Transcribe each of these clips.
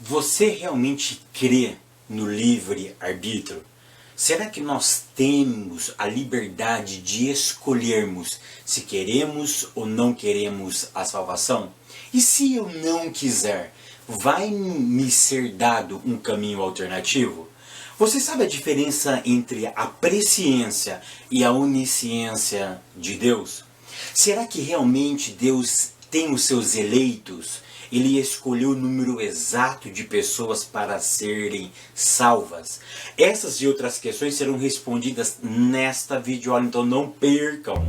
Você realmente crê no livre-arbítrio? Será que nós temos a liberdade de escolhermos se queremos ou não queremos a salvação? E se eu não quiser, vai me ser dado um caminho alternativo? Você sabe a diferença entre a presciência e a onisciência de Deus? Será que realmente Deus tem os seus eleitos? Ele escolheu o número exato de pessoas para serem salvas? Essas e outras questões serão respondidas nesta videoaula, então não percam!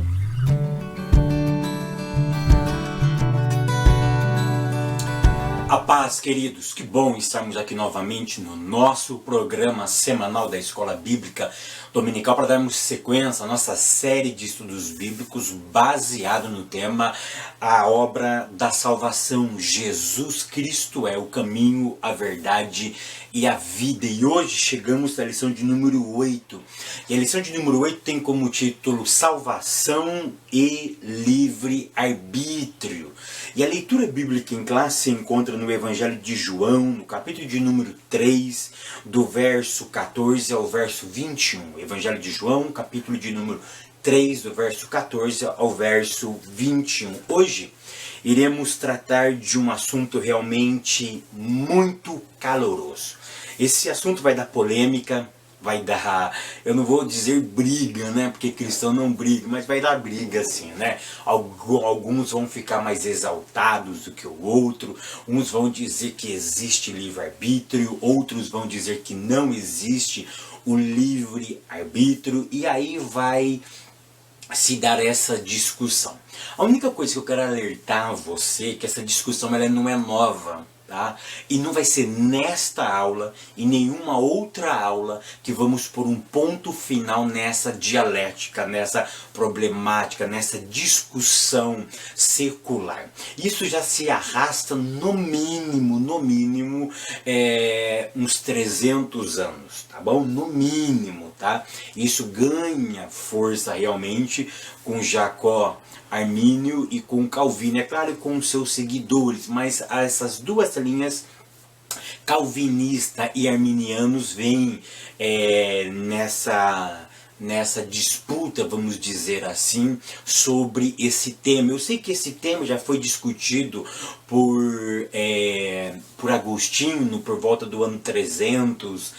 A paz, queridos, que bom estarmos aqui novamente no nosso programa semanal da Escola Bíblica Dominical para darmos sequência à nossa série de estudos bíblicos baseado no tema a obra da salvação. Jesus Cristo é o caminho, a verdade e a vida. E hoje chegamos à lição de número 8. E a lição de número 8 tem como título Salvação e Livre-Arbítrio. E a leitura bíblica em classe se encontra no Evangelho de João, no capítulo de número 3, do verso 14 ao verso 21. Evangelho de João, capítulo de número 3, do verso 14 ao verso 21. Hoje iremos tratar de um assunto realmente muito caloroso. Esse assunto vai dar polêmica, vai dar, eu não vou dizer briga, né, porque cristão não briga, mas vai dar briga assim, né, alguns vão ficar mais exaltados do que o outro, uns vão dizer que existe livre-arbítrio, outros vão dizer que não existe o livre-arbítrio, e aí vai se dar essa discussão. A única coisa que eu quero alertar a você é que essa discussão ela não é nova. Tá? E não vai ser nesta aula e nenhuma outra aula que vamos pôr um ponto final nessa dialética, nessa problemática, nessa discussão secular. Isso já se arrasta no mínimo, uns 300 anos, tá bom? No mínimo, tá? Isso ganha força realmente com Jacó Armínio e com Calvino, é claro, com seus seguidores, mas essas duas linhas, calvinista e arminianos, vêm nessa disputa, vamos dizer assim, sobre esse tema. Eu sei que esse tema já foi discutido por Agostinho por volta do ano 300,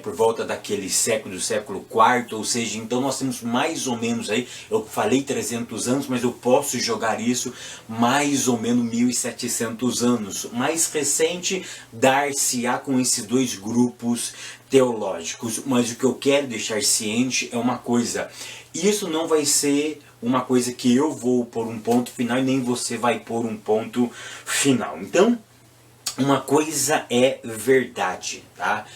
por volta daquele século, do século IV, ou seja, então nós temos mais ou menos aí, eu falei 300 anos, mas eu posso jogar isso mais ou menos 1700 anos. Mais recente, dar-se-á com esses dois grupos teológicos, mas o que eu quero deixar ciente é uma coisa: isso não vai ser uma coisa que eu vou pôr um ponto final e nem você vai pôr um ponto final. Então, uma coisa é verdade, tá?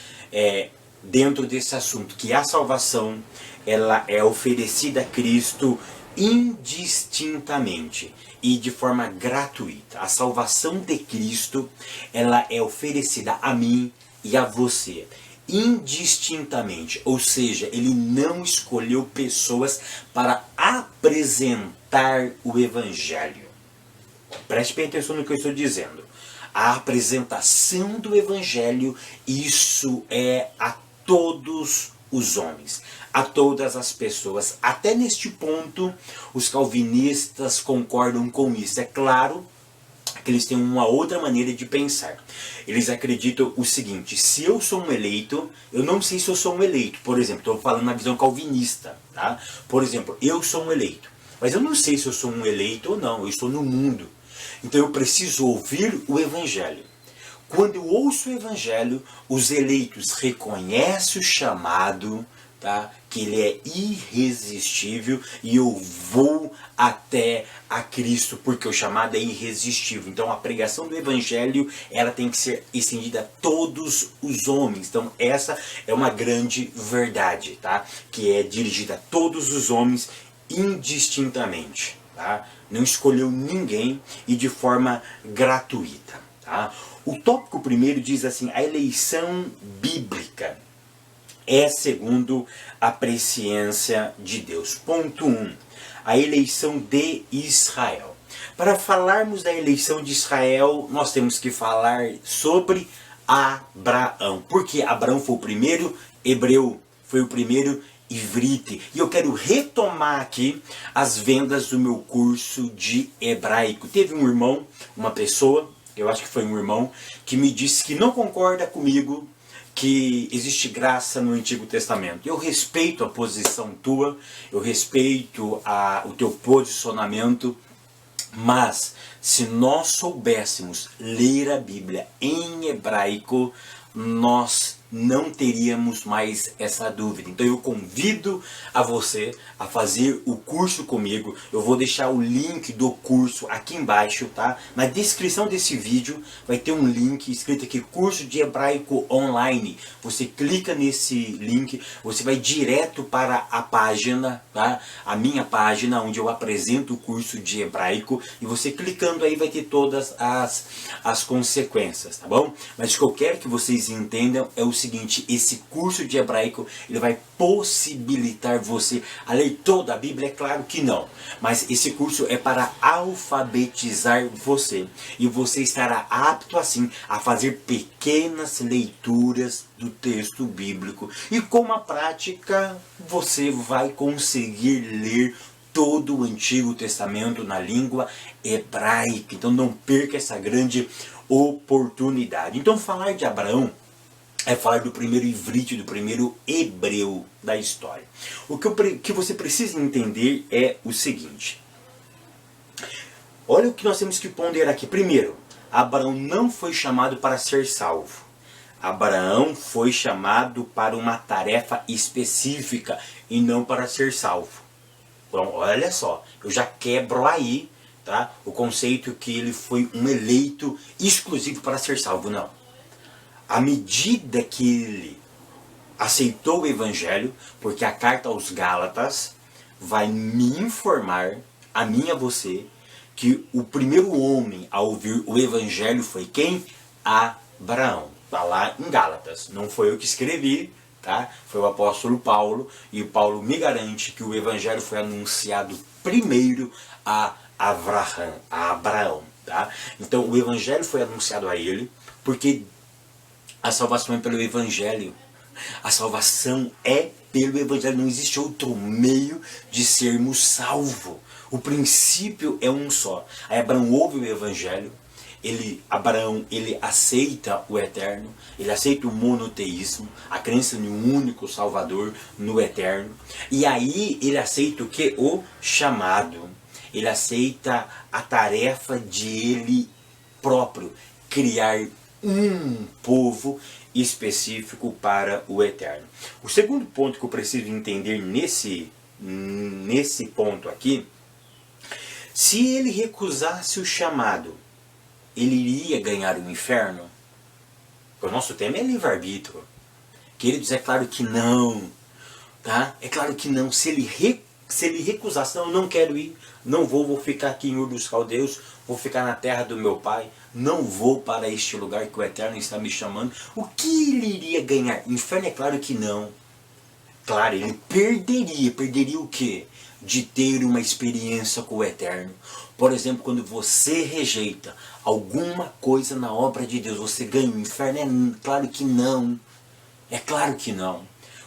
Dentro desse assunto, que a salvação ela é oferecida a Cristo indistintamente e de forma gratuita. A salvação de Cristo ela é oferecida a mim e a você indistintamente, ou seja, ele não escolheu pessoas para apresentar o Evangelho. Preste bem atenção no que eu estou dizendo. A apresentação do Evangelho, isso é a todos os homens, a todas as pessoas. Até neste ponto, os calvinistas concordam com isso. É claro que eles têm uma outra maneira de pensar. Eles acreditam o seguinte: se eu sou um eleito, eu não sei se eu sou um eleito. Por exemplo, estou falando na visão calvinista, tá? Por exemplo, eu sou um eleito, mas eu não sei se eu sou um eleito ou não. Eu estou no mundo, então eu preciso ouvir o Evangelho. Quando eu ouço o Evangelho, os eleitos reconhecem o chamado, tá? Que ele é irresistível, e eu vou até a Cristo porque o chamado é irresistível. Então a pregação do Evangelho ela tem que ser estendida a todos os homens. Então essa é uma grande verdade, tá? Que é dirigida a todos os homens indistintamente, tá? Não escolheu ninguém e de forma gratuita, tá? O tópico primeiro diz assim: a eleição bíblica é segundo a presciência de Deus. Ponto 1. A eleição de Israel. Para falarmos da eleição de Israel, nós temos que falar sobre Abraão. Porque Abraão foi o primeiro hebreu, foi o primeiro ivrite. E eu quero retomar aqui as vendas do meu curso de hebraico. Teve um irmão, uma pessoa, eu acho que foi um irmão, que me disse que não concorda comigo que existe graça no Antigo Testamento. Eu respeito a posição tua, eu respeito o teu posicionamento, mas se nós soubéssemos ler a Bíblia em hebraico, nós não teríamos mais essa dúvida. Então eu convido a você a fazer o curso comigo. Eu vou deixar o link do curso aqui embaixo, tá? Na descrição desse vídeo vai ter um link escrito aqui, curso de hebraico online. Você clica nesse link, você vai direto para a página, tá? A minha página onde eu apresento o curso de hebraico, e você clicando aí vai ter todas as consequências, tá bom? Mas o que eu quero que vocês entendam é o seguinte: esse curso de hebraico, ele vai possibilitar você a ler toda a Bíblia? É claro que não, mas esse curso é para alfabetizar você, e você estará apto assim a fazer pequenas leituras do texto bíblico, e com a prática você vai conseguir ler todo o Antigo Testamento na língua hebraica. Então não perca essa grande oportunidade. Então falar de Abraão é falar do primeiro ivrite, do primeiro hebreu da história. O que você precisa entender é o seguinte. Olha o que nós temos que ponderar aqui. Primeiro, Abraão não foi chamado para ser salvo. Abraão foi chamado para uma tarefa específica e não para ser salvo. Então, olha só, eu já quebro aí, tá, o conceito que ele foi um eleito exclusivo para ser salvo. Não. À medida que ele aceitou o Evangelho, porque a carta aos Gálatas vai me informar, a mim e a você, que o primeiro homem a ouvir o Evangelho foi quem? Abraão. Está lá em Gálatas. Não foi eu que escrevi, tá? Foi o apóstolo Paulo, e Paulo me garante que o Evangelho foi anunciado primeiro a Abraão. Tá? Então o Evangelho foi anunciado a ele, porque a salvação é pelo Evangelho. A salvação é pelo Evangelho. Não existe outro meio de sermos salvos. O princípio é um só. Aí Abraão ouve o Evangelho. Abraão aceita o eterno. Ele aceita o monoteísmo. A crença em um único Salvador, no eterno. E aí ele aceita o que? O chamado. Ele aceita a tarefa de ele próprio criar um povo específico para o eterno. O segundo ponto que eu preciso entender nesse ponto aqui, se ele recusasse o chamado, ele iria ganhar o inferno? O nosso tema é livre-arbítrio. Queridos, é claro que não. Tá? É claro que não. Se ele recusasse, não, eu não quero ir, não vou ficar aqui em Ur dos Caldeus, vou ficar na terra do meu pai, não vou para este lugar que o Eterno está me chamando, o que ele iria ganhar? Inferno? É claro que não. Claro, ele perderia o quê? De ter uma experiência com o Eterno. Por exemplo, quando você rejeita alguma coisa na obra de Deus, você ganha o inferno? É claro que não. É claro que não.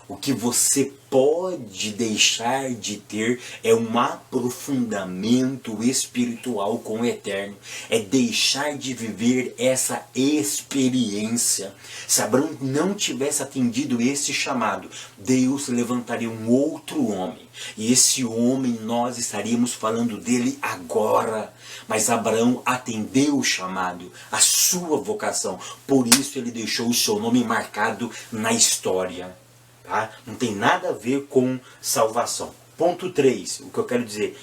O que você pode deixar de ter é um aprofundamento espiritual com o Eterno. É deixar de viver essa experiência. Se Abraão não tivesse atendido esse chamado, Deus levantaria um outro homem. E esse homem, nós estaríamos falando dele agora. Mas Abraão atendeu o chamado, a sua vocação. Por isso ele deixou o seu nome marcado na história. Tá? Não tem nada a ver com salvação. Ponto 3, o que eu quero dizer.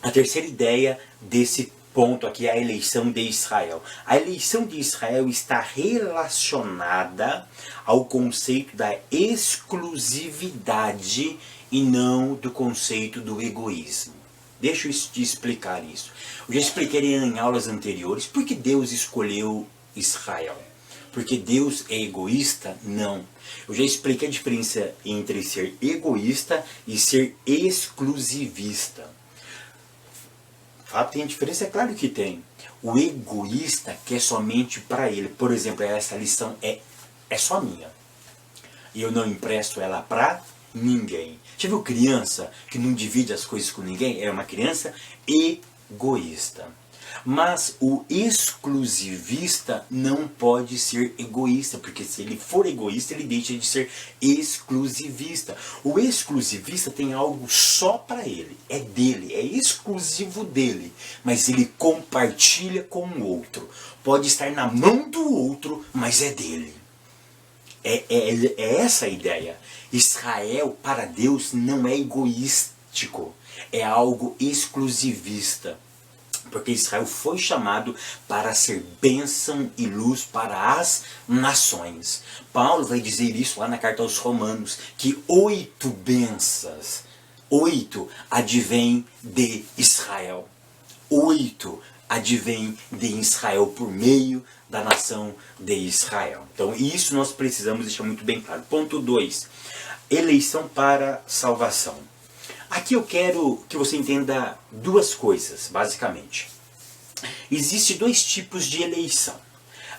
A terceira ideia desse ponto aqui é a eleição de Israel. A eleição de Israel está relacionada ao conceito da exclusividade e não do conceito do egoísmo. Deixa eu te explicar isso. Eu já expliquei em aulas anteriores por que Deus escolheu Israel. Porque Deus é egoísta? Não. Eu já expliquei a diferença entre ser egoísta e ser exclusivista. Fato tem diferença? É claro que tem. O egoísta quer somente para ele. Por exemplo, essa lição é só minha. E eu não empresto ela para ninguém. Já viu criança que não divide as coisas com ninguém? É uma criança egoísta. Mas o exclusivista não pode ser egoísta, porque se ele for egoísta, ele deixa de ser exclusivista. O exclusivista tem algo só para ele, é dele, é exclusivo dele, mas ele compartilha com o outro. Pode estar na mão do outro, mas é dele. É essa a ideia. Israel, para Deus, não é egoístico, é algo exclusivista. Porque Israel foi chamado para ser bênção e luz para as nações. Paulo vai dizer isso lá na carta aos Romanos, que 8 bênçãos, 8 advêm de Israel. 8 advém de Israel por meio da nação de Israel. Então isso nós precisamos deixar muito bem claro. Ponto 2. Eleição para salvação. Aqui eu quero que você entenda duas coisas, basicamente. Existem 2 tipos de eleição.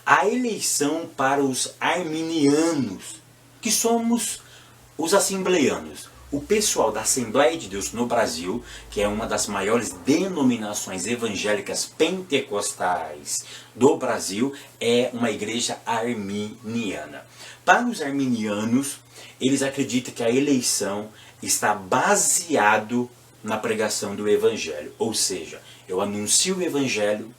A eleição para os arminianos, que somos os assembleanos. O pessoal da Assembleia de Deus no Brasil, que é uma das maiores denominações evangélicas pentecostais do Brasil, é uma igreja arminiana. Para os arminianos, eles acreditam que a eleição está baseado na pregação do Evangelho. Ou seja, eu anuncio o Evangelho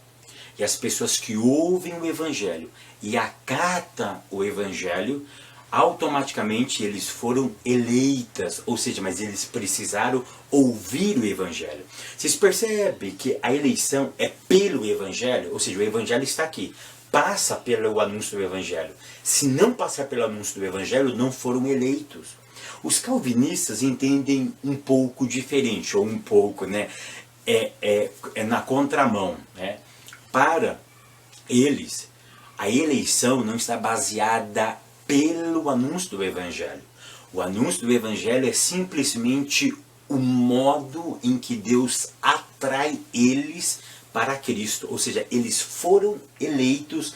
e as pessoas que ouvem o Evangelho e acatam o Evangelho, automaticamente eles foram eleitas, ou seja, mas eles precisaram ouvir o Evangelho. Vocês percebem que a eleição é pelo Evangelho, ou seja, o Evangelho está aqui, passa pelo anúncio do Evangelho. Se não passar pelo anúncio do Evangelho, não foram eleitos. Os calvinistas entendem um pouco diferente, ou um pouco, né? É na contramão, né? Para eles, a eleição não está baseada pelo anúncio do Evangelho. O anúncio do Evangelho é simplesmente o modo em que Deus atrai eles para Cristo. Ou seja, eles foram eleitos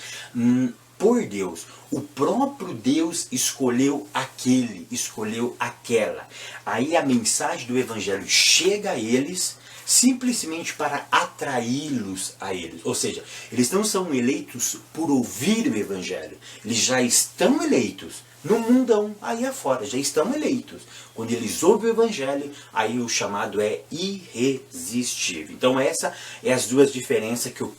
por Deus. O próprio Deus escolheu aquele, escolheu aquela. Aí a mensagem do Evangelho chega a eles simplesmente para atraí-los a eles. Ou seja, eles não são eleitos por ouvir o Evangelho. Eles já estão eleitos no mundão, aí afora, já estão eleitos. Quando eles ouvem o Evangelho, aí o chamado é irresistível. Então essa é as duas diferenças que eu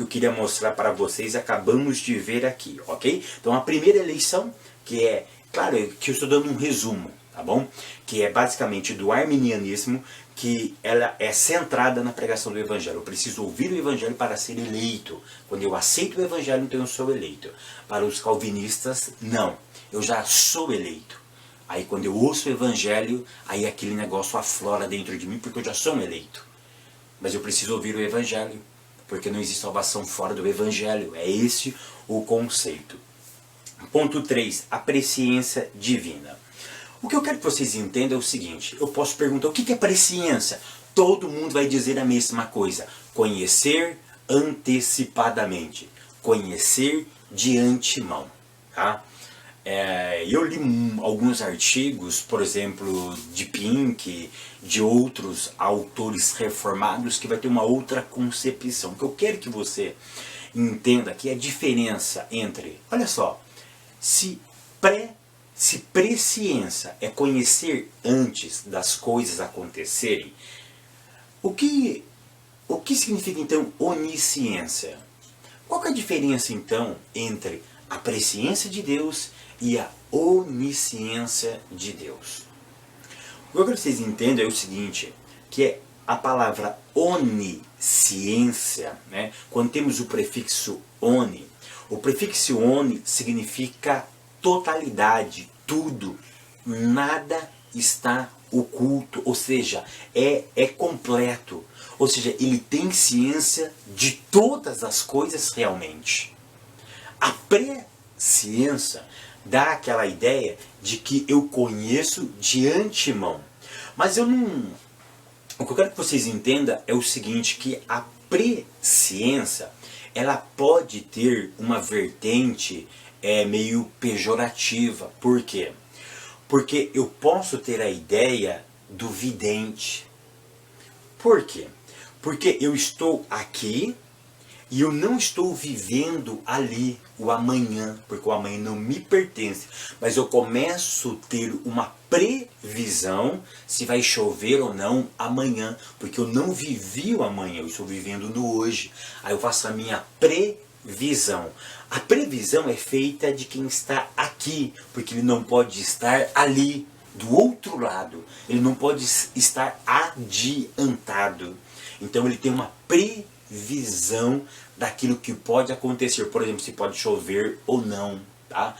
queria mostrar para vocês, acabamos de ver aqui, ok? Então a primeira eleição, que é, claro, que eu estou dando um resumo, tá bom? Que é basicamente do arminianismo, que ela é centrada na pregação do Evangelho. Eu preciso ouvir o Evangelho para ser eleito. Quando eu aceito o Evangelho, então eu sou eleito. Para os calvinistas, não. Eu já sou eleito. Aí quando eu ouço o Evangelho, aí aquele negócio aflora dentro de mim, porque eu já sou um eleito. Mas eu preciso ouvir o Evangelho, porque não existe salvação fora do Evangelho. É esse o conceito. Ponto 3. A presciência divina. O que eu quero que vocês entendam é o seguinte. Eu posso perguntar, o que é presciência? Todo mundo vai dizer a mesma coisa. Conhecer antecipadamente. Conhecer de antemão. Tá? Eu li alguns artigos, por exemplo, de Pink, de outros autores reformados, que vai ter uma outra concepção. O que eu quero que você entenda aqui é a diferença entre, olha só, se presciência é conhecer antes das coisas acontecerem, o que significa então onisciência? Qual que é a diferença então entre a presciência de Deus e a onisciência de Deus? O que eu quero que vocês entendam é o seguinte, que é a palavra onisciência, né? Quando temos o prefixo oni, o prefixo oni significa totalidade, tudo, nada está oculto, ou seja, é completo, ou seja, ele tem ciência de todas as coisas realmente. A presciência dá aquela ideia de que eu conheço de antemão, mas eu O que eu quero que vocês entendam é o seguinte, que a presciência, ela pode ter uma vertente meio pejorativa. Por quê? Porque eu posso ter a ideia do vidente. Por quê? Porque eu estou aqui e eu não estou vivendo ali o amanhã, porque o amanhã não me pertence. Mas eu começo a ter uma previsão se vai chover ou não amanhã, porque eu não vivi o amanhã, eu estou vivendo no hoje. Aí eu faço a minha previsão. A previsão é feita de quem está aqui, porque ele não pode estar ali, do outro lado. Ele não pode estar adiantado. Então ele tem uma previsão daquilo que pode acontecer. Por exemplo, se pode chover ou não, tá?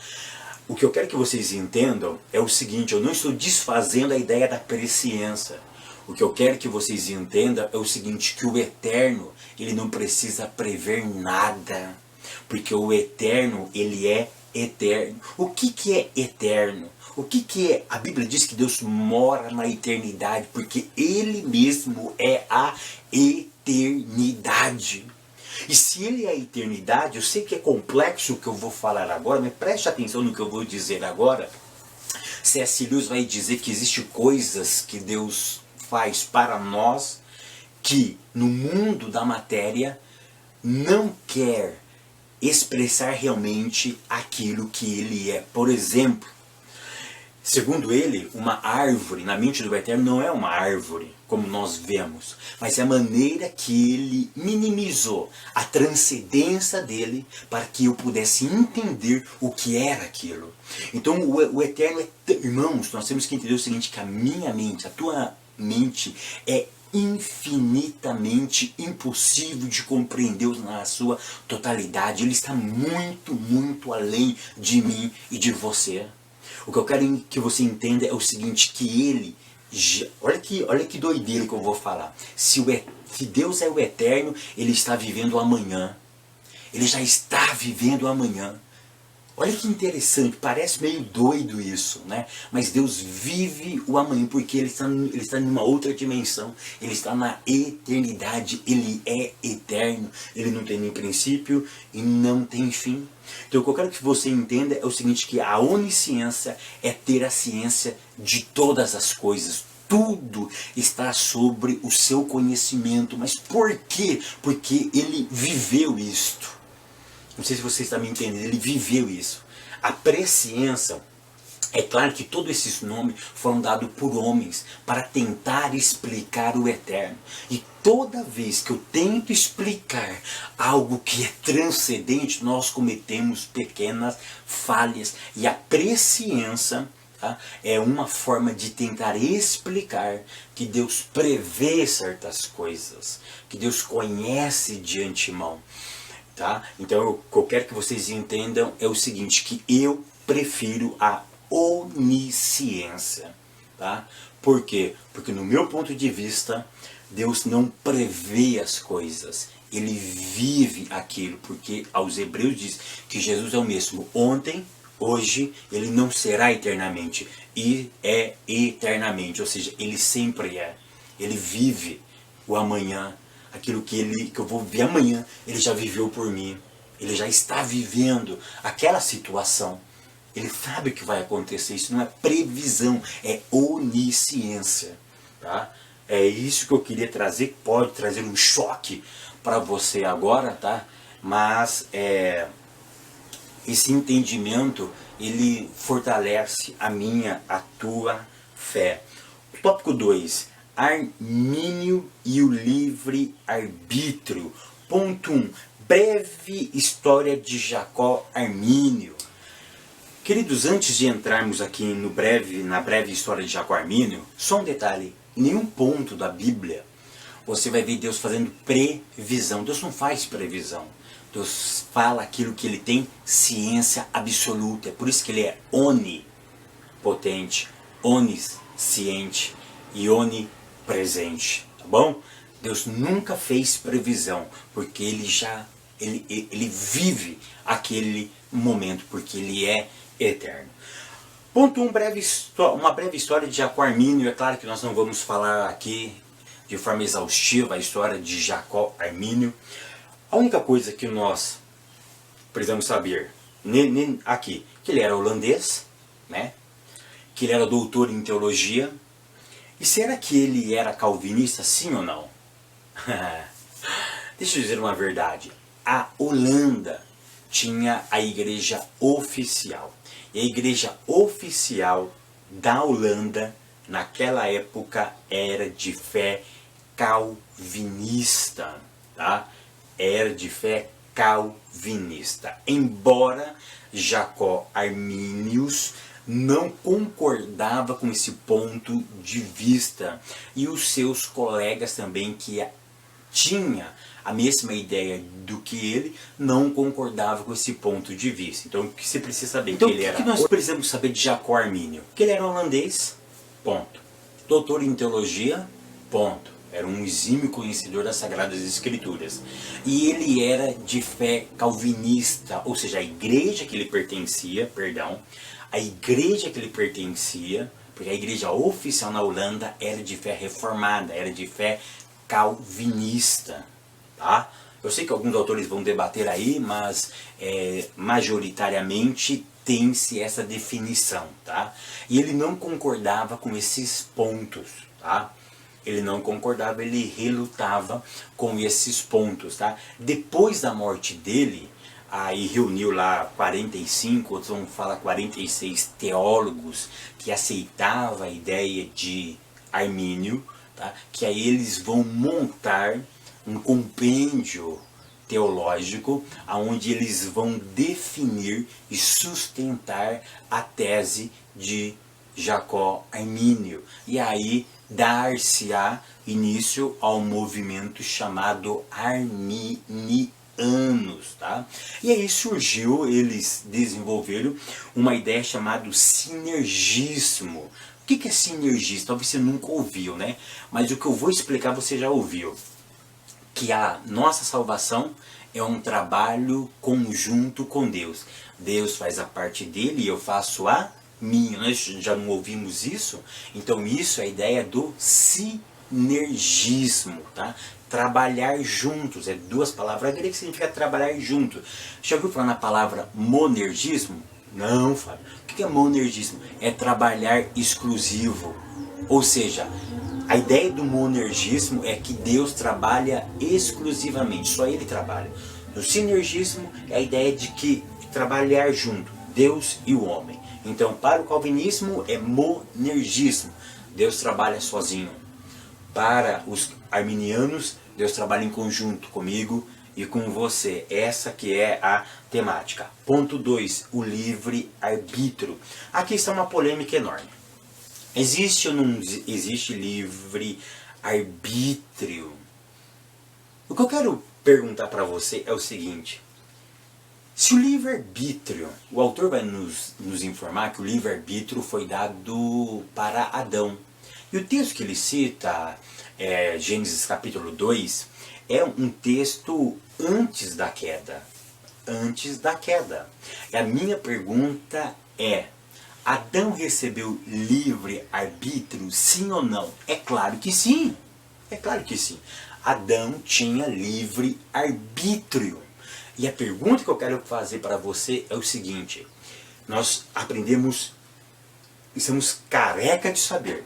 O que eu quero que vocês entendam é o seguinte, eu não estou desfazendo a ideia da presciência. O que eu quero que vocês entendam é o seguinte, que o eterno, ele não precisa prever nada. Porque o eterno, ele é eterno. O que é eterno? O que é? A Bíblia diz que Deus mora na eternidade, porque Ele mesmo é a eternidade. E se Ele é a eternidade, eu sei que é complexo o que eu vou falar agora, mas preste atenção no que eu vou dizer agora. C.S. Lewis vai dizer que existem coisas que Deus faz para nós, que no mundo da matéria não quer expressar realmente aquilo que Ele é. Por exemplo, segundo ele, uma árvore, na mente do Eterno, não é uma árvore, como nós vemos, mas é a maneira que ele minimizou a transcendência dele para que eu pudesse entender o que era aquilo. Então o Eterno é... Irmãos, nós temos que entender o seguinte, que a minha mente, a tua mente é infinitamente impossível de compreender na sua totalidade. Ele está muito, muito além de mim e de você. O que eu quero que você entenda é o seguinte, que ele... Olha que doideira que eu vou falar. Se Deus é o eterno, ele está vivendo o amanhã. Ele já está vivendo o amanhã. Olha que interessante, parece meio doido isso, né? Mas Deus vive o amanhã, porque ele está numa outra dimensão. Ele está na eternidade, ele é eterno. Ele não tem nem princípio e não tem fim. Então o que eu quero que você entenda é o seguinte, que a onisciência é ter a ciência de todas as coisas. Tudo está sobre o seu conhecimento. Mas por quê? Porque ele viveu isto. Não sei se você está me entendendo, ele viveu isso. A presciência, é claro que todos esses nomes foram dados por homens para tentar explicar o eterno. E toda vez que eu tento explicar algo que é transcendente, nós cometemos pequenas falhas. E a presciência, tá, é uma forma de tentar explicar que Deus prevê certas coisas, que Deus conhece de antemão. Tá? Então o que eu quero que vocês entendam é o seguinte, que eu prefiro a onisciência. Tá? Por quê? Porque no meu ponto de vista, Deus não prevê as coisas, ele vive aquilo, porque aos Hebreus diz que Jesus é o mesmo ontem, hoje, ele não será eternamente, e é eternamente, ou seja, ele sempre é, ele vive o amanhã. Aquilo que eu vou ver amanhã, ele já viveu por mim. Ele já está vivendo aquela situação. Ele sabe o que vai acontecer. Isso não é previsão, é onisciência. Tá? É isso que eu queria trazer, que pode trazer um choque para você agora, tá? Mas esse entendimento, ele fortalece a tua fé. Tópico 2. Armínio e o livre-arbítrio. Ponto 1. Breve história de Jacó Armínio. Queridos, antes de entrarmos aqui na breve história de Jacó Armínio, só um detalhe. Em nenhum ponto da Bíblia você vai ver Deus fazendo previsão. Deus não faz previsão. Deus fala aquilo que ele tem ciência absoluta. É por isso que ele é onipotente, onisciente e onipresente. Tá bom? Deus nunca fez previsão, porque ele vive aquele momento, porque ele é eterno. Ponto 1, uma breve história de Jacó Armínio. É claro que nós não vamos falar aqui de forma exaustiva a história de Jacó Armínio. A única coisa que nós precisamos saber aqui, que ele era holandês, né? Que ele era doutor em teologia. E será que ele era calvinista, sim ou não? Deixa eu dizer uma verdade. A Holanda tinha a igreja oficial. E a igreja oficial da Holanda, naquela época, era de fé calvinista. Tá? Era de fé calvinista. Embora Jacó Arminius não concordava com esse ponto de vista. E os seus colegas também, que tinha a mesma ideia do que ele, não concordava com esse ponto de vista. Então o que você precisa saber? Então, que ele era... nós precisamos saber de Jacó Armínio? Que ele era holandês, ponto. Doutor em teologia, ponto. Era um exímio conhecedor das Sagradas Escrituras. E ele era de fé calvinista, ou seja, a igreja que ele pertencia, a igreja que ele pertencia, porque a igreja oficial na Holanda era de fé reformada, era de fé calvinista. Tá? Eu sei que alguns autores vão debater aí, mas majoritariamente tem-se essa definição. Tá? E ele não concordava com esses pontos. Tá? Ele não concordava, ele relutava com esses pontos. Tá? Depois da morte dele, aí reuniu lá 45, outros vão falar 46 teólogos que aceitavam a ideia de Armínio, tá? Que aí eles vão montar um compêndio teológico onde eles vão definir e sustentar a tese de Jacó Armínio. E aí dar-se-á início ao movimento chamado arminianos. Tá? E aí surgiu, eles desenvolveram uma ideia chamada sinergismo. O que é sinergismo? Talvez você nunca ouviu, né? Mas o que eu vou explicar você já ouviu. Que a nossa salvação é um trabalho conjunto com Deus. Deus faz a parte dele e eu faço a minha. Nós já não ouvimos isso? Então isso é a ideia do sinergismo, tá? Trabalhar juntos, é duas palavras gregas que significa trabalhar juntos. Já ouviu falar na palavra monergismo? Não, Fábio. O que é monergismo? É trabalhar exclusivo. Ou seja, a ideia do monergismo é que Deus trabalha exclusivamente, só Ele trabalha. No sinergismo é a ideia de que trabalhar junto, Deus e o homem. Então, para o calvinismo é monergismo, Deus trabalha sozinho. Para os arminianos, Deus trabalha em conjunto comigo e com você. Essa que é a temática. Ponto 2, o livre-arbítrio. Aqui está uma polêmica enorme. Existe ou não existe livre-arbítrio? O que eu quero perguntar para você é o seguinte. Se o livre-arbítrio, o autor vai nos informar que o livre-arbítrio foi dado para Adão. E o texto que ele cita, Gênesis capítulo 2, é um texto antes da queda. Antes da queda. E a minha pergunta é, Adão recebeu livre-arbítrio, sim ou não? É claro que sim. É claro que sim. Adão tinha livre-arbítrio. E a pergunta que eu quero fazer para você é o seguinte. Nós aprendemos, estamos careca de saber,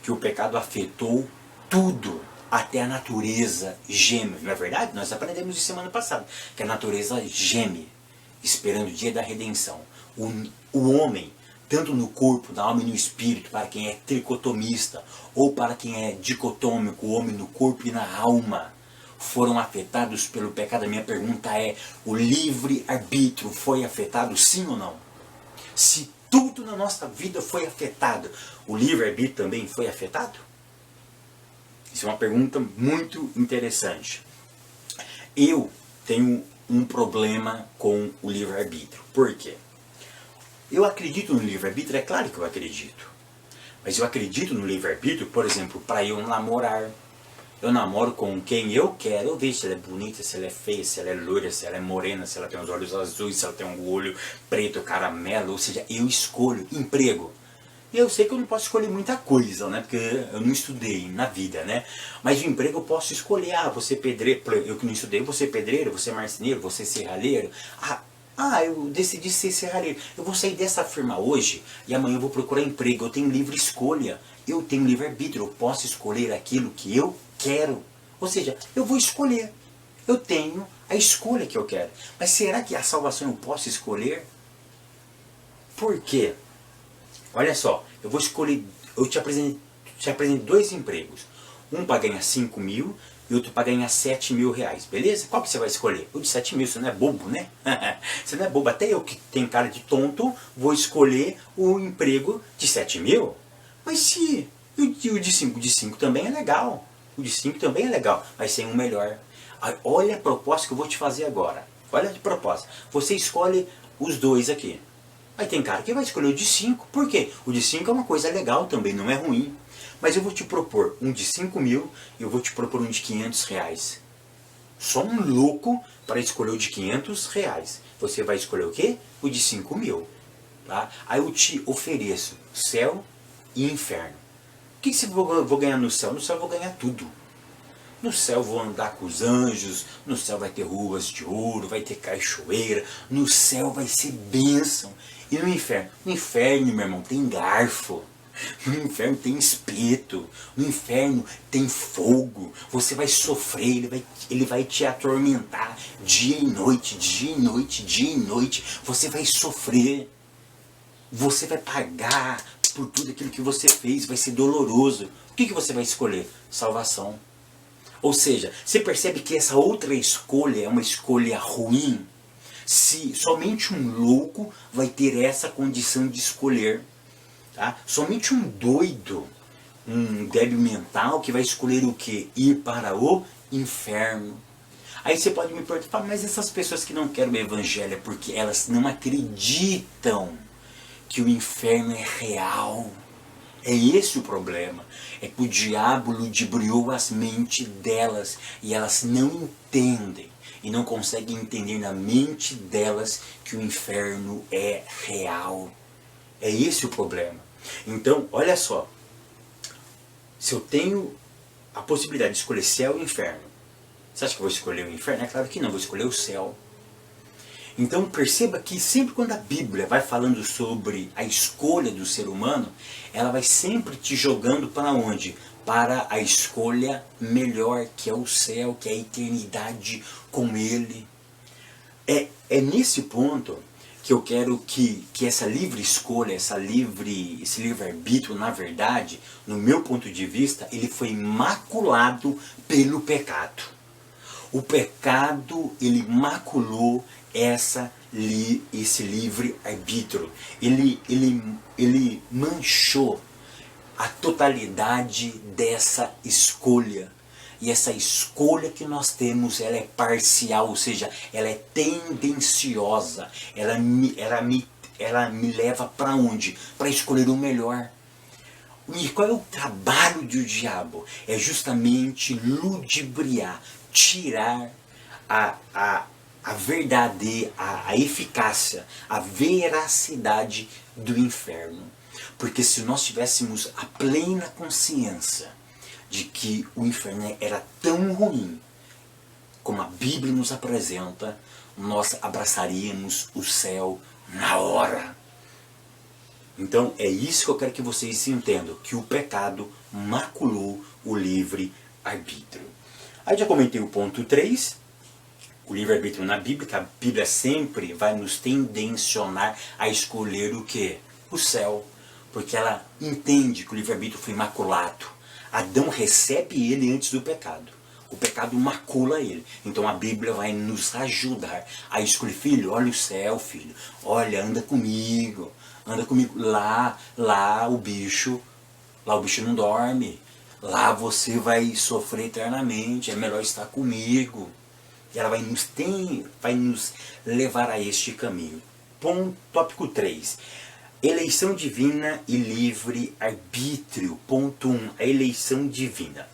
que o pecado afetou tudo, até a natureza geme. Não é verdade? Nós aprendemos isso semana passada, que a natureza geme, esperando o dia da redenção. O homem, tanto no corpo, na alma e no espírito, para quem é tricotomista, ou para quem é dicotômico, o homem no corpo e na alma, foram afetados pelo pecado. A minha pergunta é, o livre-arbítrio foi afetado sim ou não? Se tudo na nossa vida foi afetado, o livre-arbítrio também foi afetado? Isso é uma pergunta muito interessante. Eu tenho um problema com o livre-arbítrio. Por quê? Eu acredito no livre-arbítrio, é claro que eu acredito. Mas eu acredito no livre-arbítrio, por exemplo, para eu namorar. Eu namoro com quem eu quero, eu vejo se ela é bonita, se ela é feia, se ela é loira, se ela é morena, se ela tem os olhos azuis, se ela tem um olho preto, caramelo, ou seja, eu escolho. Emprego. E eu sei que eu não posso escolher muita coisa, né? Porque eu não estudei na vida, né? Mas o emprego eu posso escolher. Ah, você pedreiro. Eu que não estudei, você pedreiro, você marceneiro, você serralheiro. Eu decidi ser serralheiro. Eu vou sair dessa firma hoje e amanhã eu vou procurar emprego. Eu tenho livre escolha. Eu tenho livre-arbítrio. Eu posso escolher aquilo que eu quero. Ou seja, eu vou escolher. Eu tenho a escolha que eu quero. Mas será que a salvação eu posso escolher? Por quê? Olha só, eu vou escolher, eu te apresento dois empregos. Um para ganhar 5 mil e outro para ganhar 7 mil reais, beleza? Qual que você vai escolher? O de 7 mil, você não é bobo, né? Você não é bobo, até eu que tenho cara de tonto, vou escolher o emprego de 7 mil. Mas se o de 5, também é legal. O de 5 também é legal, mas tem um melhor. Olha a proposta que eu vou te fazer agora. Olha a proposta. Você escolhe os dois aqui. Aí tem cara que vai escolher o de 5. Por quê? O de 5 é uma coisa legal também, não é ruim. Mas eu vou te propor um de 5 mil e eu vou te propor um de 500 reais. Só um louco para escolher o de 500 reais. Você vai escolher o quê? O de 5 mil. Tá? Aí eu te ofereço céu e inferno. O que eu vou ganhar no céu? No céu eu vou ganhar tudo. No céu vou andar com os anjos, no céu vai ter ruas de ouro, vai ter cachoeira, no céu vai ser bênção. E no inferno? No inferno, meu irmão, tem garfo. No inferno tem espeto. No inferno tem fogo. Você vai sofrer, ele vai te atormentar dia e noite, dia e noite, dia e noite. Você vai sofrer. Você vai pagar por tudo aquilo que você fez, vai ser doloroso. O que você vai escolher? Salvação. Ou seja, você percebe que essa outra escolha é uma escolha ruim? Se somente um louco vai ter essa condição de escolher. Tá? Somente um doido, um débil mental que vai escolher o quê? Ir para o inferno. Aí você pode me perguntar, mas essas pessoas que não querem o evangelho é porque elas não acreditam que o inferno é real. É esse o problema. É que o diabo ludibriou as mentes delas e elas não entendem. E não conseguem entender na mente delas que o inferno é real. É esse o problema. Então, olha só. Se eu tenho a possibilidade de escolher céu e inferno, você acha que eu vou escolher o inferno? É claro que não, vou escolher o céu. Então perceba que sempre quando a Bíblia vai falando sobre a escolha do ser humano, ela vai sempre te jogando para onde? Para a escolha melhor, que é o céu, que é a eternidade com Ele. É nesse ponto que eu quero que essa livre escolha, esse livre-arbítrio, na verdade, no meu ponto de vista, ele foi maculado pelo pecado. O pecado, ele maculou esse livre-arbítrio. Ele manchou a totalidade dessa escolha. E essa escolha que nós temos, ela é parcial, ou seja, ela é tendenciosa. Ela me leva para onde? Para escolher o melhor. E qual é o trabalho do diabo? É justamente ludibriar, tirar a verdade, a eficácia, a veracidade do inferno. Porque se nós tivéssemos a plena consciência de que o inferno era tão ruim como a Bíblia nos apresenta, nós abraçaríamos o céu na hora. Então é isso que eu quero que vocês entendam, que o pecado maculou o livre-arbítrio. Aí já comentei o ponto 3, o livre-arbítrio na Bíblia, que a Bíblia sempre vai nos tendencionar a escolher o quê? O céu. Porque ela entende que o livre-arbítrio foi maculado. Adão recebe ele antes do pecado. O pecado macula ele. Então a Bíblia vai nos ajudar a escolher. Filho, olha o céu, filho. Olha, anda comigo. Anda comigo. Lá o bicho não dorme. Lá você vai sofrer eternamente. É melhor estar comigo. E ela vai nos levar a este caminho. Tópico 3. Eleição divina e livre-arbítrio. Ponto 1. A eleição divina.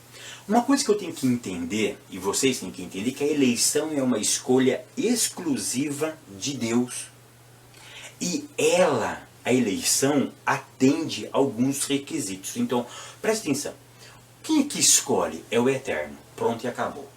Uma coisa que eu tenho que entender, e vocês têm que entender, que a eleição é uma escolha exclusiva de Deus. E ela a eleição atende a alguns requisitos. Então, preste atenção. Quem é que escolhe? É o Eterno. Pronto e acabou.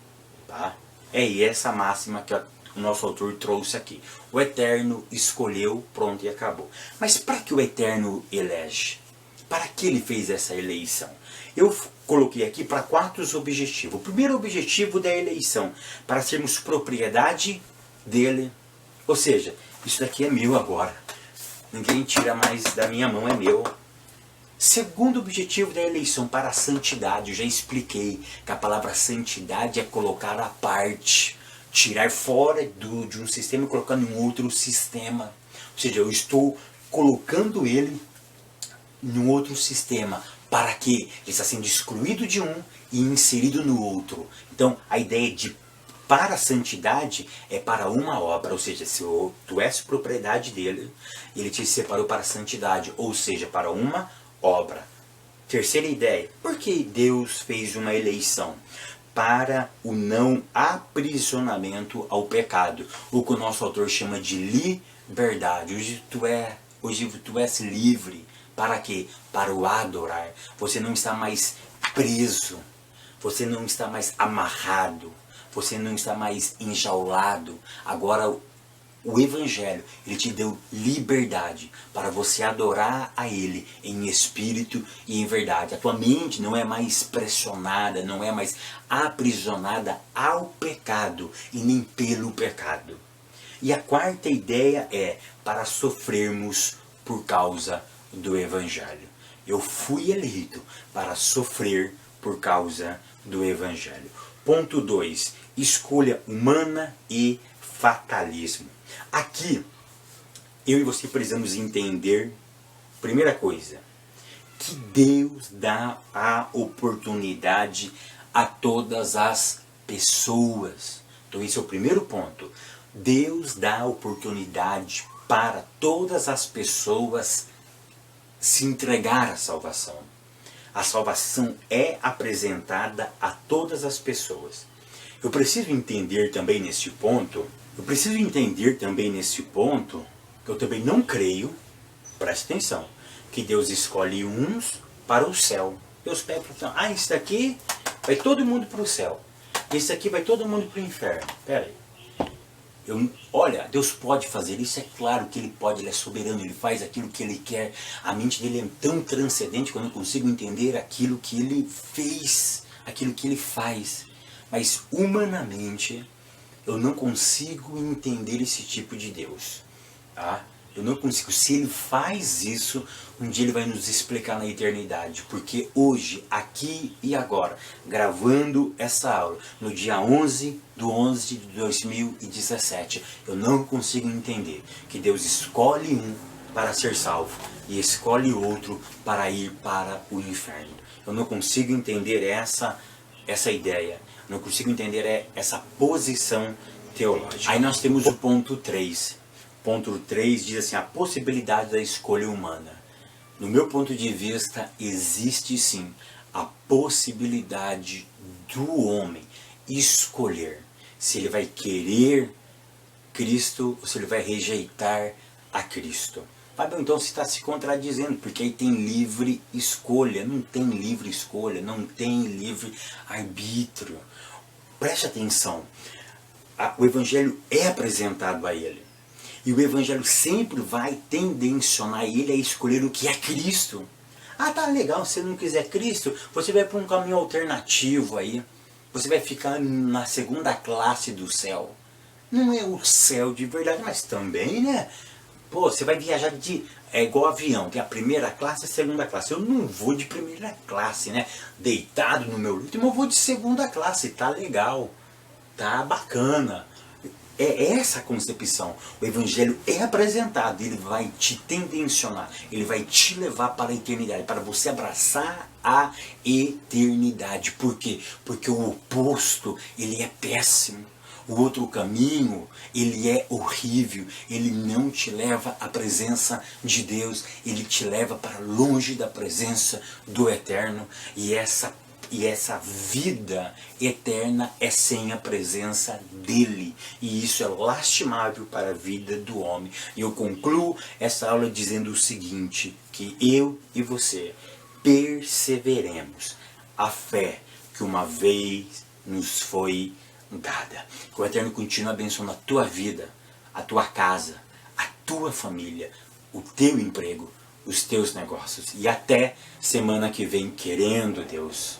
Tá? É essa máxima que o nosso autor trouxe aqui. O Eterno escolheu, pronto e acabou. Mas para que o Eterno elege? Para que ele fez essa eleição? Eu coloquei aqui para 4 objetivos. O primeiro objetivo da eleição, para sermos propriedade dele. Ou seja, isso daqui é meu agora. Ninguém tira mais da minha mão, é meu. Segundo objetivo da eleição, para a santidade. Eu já expliquei que a palavra santidade é colocar à parte, tirar fora de um sistema e colocar em outro sistema. Ou seja, eu estou colocando ele em um outro sistema. Para que ele está sendo excluído de um e inserido no outro. Então, a ideia de para a santidade é para uma obra, ou seja, se tu és propriedade dele, ele te separou para a santidade, ou seja, para uma obra. Terceira ideia, por que Deus fez uma eleição? Para o não aprisionamento ao pecado, o que o nosso autor chama de liberdade. Hoje tu és livre. Para quê? Para o adorar. Você não está mais preso, você não está mais amarrado, você não está mais enjaulado. Agora o Evangelho, ele te deu liberdade para você adorar a Ele em espírito e em verdade. A tua mente não é mais pressionada, não é mais aprisionada ao pecado e nem pelo pecado. E a quarta ideia é para sofrermos por causa do Evangelho. Eu fui eleito para sofrer por causa do Evangelho. Ponto 2. Escolha humana e fatalismo. Aqui, eu e você precisamos entender, primeira coisa, que Deus dá a oportunidade a todas as pessoas. Então esse é o primeiro ponto. Deus dá a oportunidade para todas as pessoas se entregar à salvação. A salvação é apresentada a todas as pessoas. Eu preciso entender também nesse ponto, que eu também não creio, preste atenção, que Deus escolhe uns para o céu. Deus pega e fala, isso daqui vai todo mundo para o céu. Isso aqui vai todo mundo para o inferno. Pera aí. Olha, Deus pode fazer isso, é claro que Ele pode, Ele é soberano, Ele faz aquilo que Ele quer. A mente dele é tão transcendente que eu não consigo entender aquilo que Ele fez, aquilo que Ele faz. Mas humanamente, eu não consigo entender esse tipo de Deus. Tá? Eu não consigo. Se Ele faz isso, um dia Ele vai nos explicar na eternidade. Porque hoje, aqui e agora, gravando essa aula, no dia 11/11/2017, eu não consigo entender que Deus escolhe um para ser salvo e escolhe outro para ir para o inferno. Eu não consigo entender essa ideia. Não consigo entender essa posição teológica. Aí nós temos o ponto 3. Ponto 3 diz assim, a possibilidade da escolha humana. No meu ponto de vista, existe sim a possibilidade do homem escolher se ele vai querer Cristo ou se ele vai rejeitar a Cristo. Fábio, então você está se contradizendo, porque aí tem livre escolha. Não tem livre escolha, não tem livre arbítrio. Preste atenção, o Evangelho é apresentado a ele. E o Evangelho sempre vai tendencionar ele a escolher o que é Cristo. Tá legal, se não quiser Cristo, você vai para um caminho alternativo aí. Você vai ficar na segunda classe do céu. Não é o céu de verdade, mas também, né? Pô, você vai viajar é igual avião, tem a primeira classe e a segunda classe. Eu não vou de primeira classe, né? Deitado no meu leito, mas eu vou de segunda classe. Tá legal, tá bacana. É essa a concepção. O Evangelho é apresentado, ele vai te tendencionar, ele vai te levar para a eternidade, para você abraçar a eternidade. Por quê? Porque o oposto, ele é péssimo. O outro caminho, ele é horrível, ele não te leva à presença de Deus, ele te leva para longe da presença do Eterno. E essa E essa vida eterna é sem a presença dele. E isso é lastimável para a vida do homem. E eu concluo essa aula dizendo o seguinte, que eu e você perseveremos a fé que uma vez nos foi dada. Que o Eterno continue abençoando a tua vida, a tua casa, a tua família, o teu emprego, os teus negócios. E até semana que vem, querendo Deus.